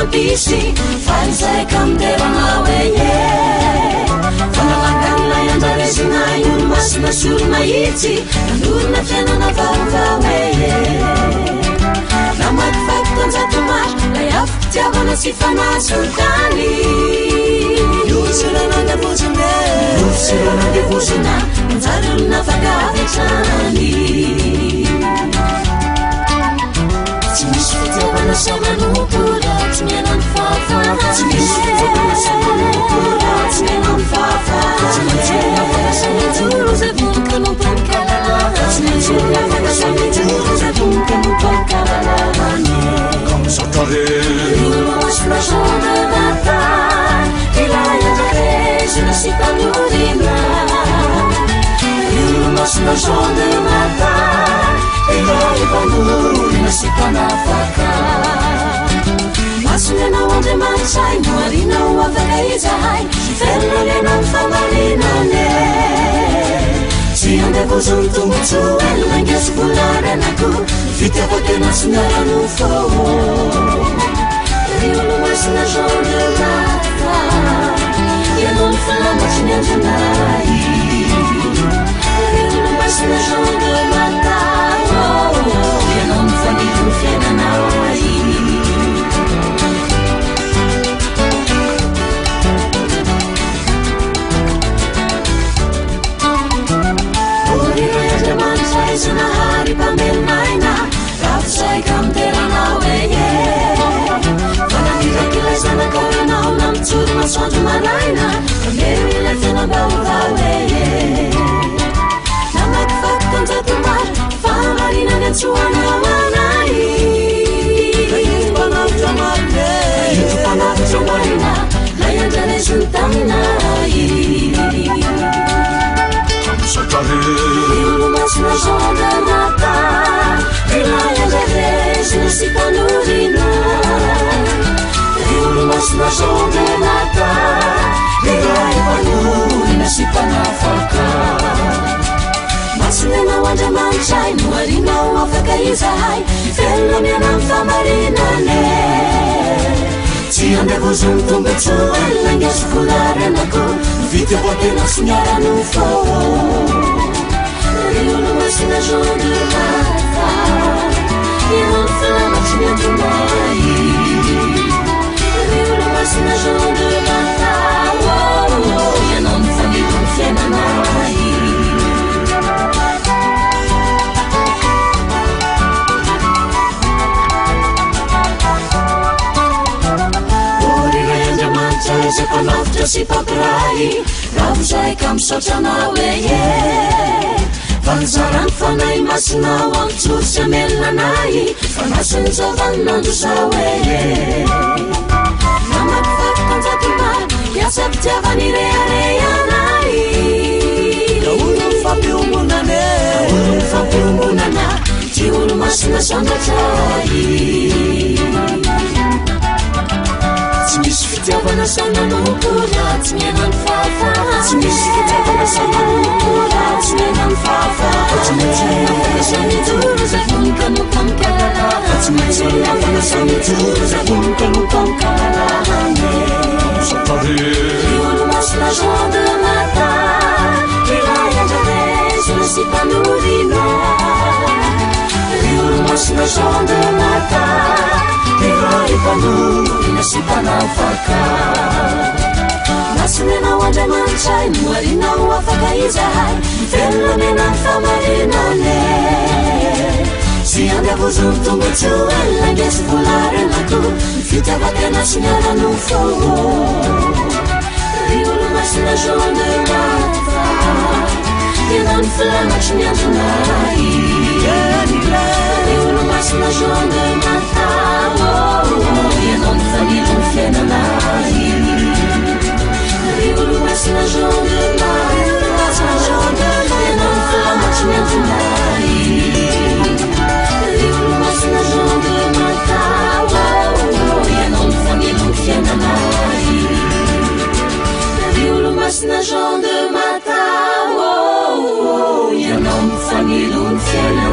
pisy faizay kamderanao eye fanalangana andaresina olo masina solo mahitsy andorona fiainana vaovao eye namaky fakotanjatomaro lay afaka tiavana sy fanasotany osiranandevozina manjary olona vagavetrany tsy misy fitiavana samanompola tsy mianany fafa tsy misy fitiavana samanompola tsy mianany fafa tsy manjary afaka samajoro zay vonika nompankalala tsy manjary afaka samajoro zay vonika nompankalalany olo masonazao de mata ilay andraresina sy tanorina olo masonazao de mata ilay tanorina sy tanafaka masonenao andriamanisay moarinao afaka izahay ferina lenao famarinane tsy andevozony tombotso elonangesy volarenako fitiavakena sinarano fô olo masina Jean de mata ianao ny fanambatsy ny andrinay olo masina Jean de mata ianao ny fanilo ny fiainanay oriray andriamanitsay zanahary mpamelonaina rafizay kamteranao eye zanakaoranao na mitsoro masoandro maraina kamero ilay fiainam-baovao eye namaky fakotanjatomaro famarinany antsoanao anay itompanavitra marina lay andraresiny taminay olo masina Jean de mata ilay andraresiny sy tanorina olo masina Jean de mata ilay tanorina sy tanafaka masinenao andriamanitsay moarinao afaka izahay felona mianany famarinane tsy andevozony tombotso elonangesy volarenako fitiavakena sy miarano fô olo masina Jean de mata ianao ny fanambatsy ny andrinay olo masina Jean de mata ianao ny fanilo ny fiainanay oriray andriamanitsay zay mpanavitra sy mpampiray ravozay ka misotranao eye fanzarany fanay masinao amitsoro sy amelonanay fanasiny zao vaninandro zao eye namaky fakotanjatomaro iasa pitiavany reharehanay olo mifampihomonana ty olo masina sandatray tsy misy fitiavana samanompola tsy mianany fafa tsy misy fitiavana samanompola tsy mianany fafa tsy manjary afaka samijoro zay vonika nompankalala tsy manjary afaka samijoro zay vonika nompankalalane olo masina Jean de mata ilay andraresina sy tanorina olo masina Jean de mata ilay tanorina sy tanafaka masinenao andriamanitsay moarinao afaka izahay felona mianany famarinane sy andevozony tombotso elonangesy volarenako fitiavakena sy miarano fô olo masina Jean de mata ianao ny filamatry ny andrinay olo masina Jean de mata ianao ny fanilo ny fiainanay olo masina Jean de mata ianao ny filamatry ny andrinay olo masina Jean de mata ianao ny fanilo ny fiainanay olo masina Jean de mata ianao ny fanilo ny fiainanay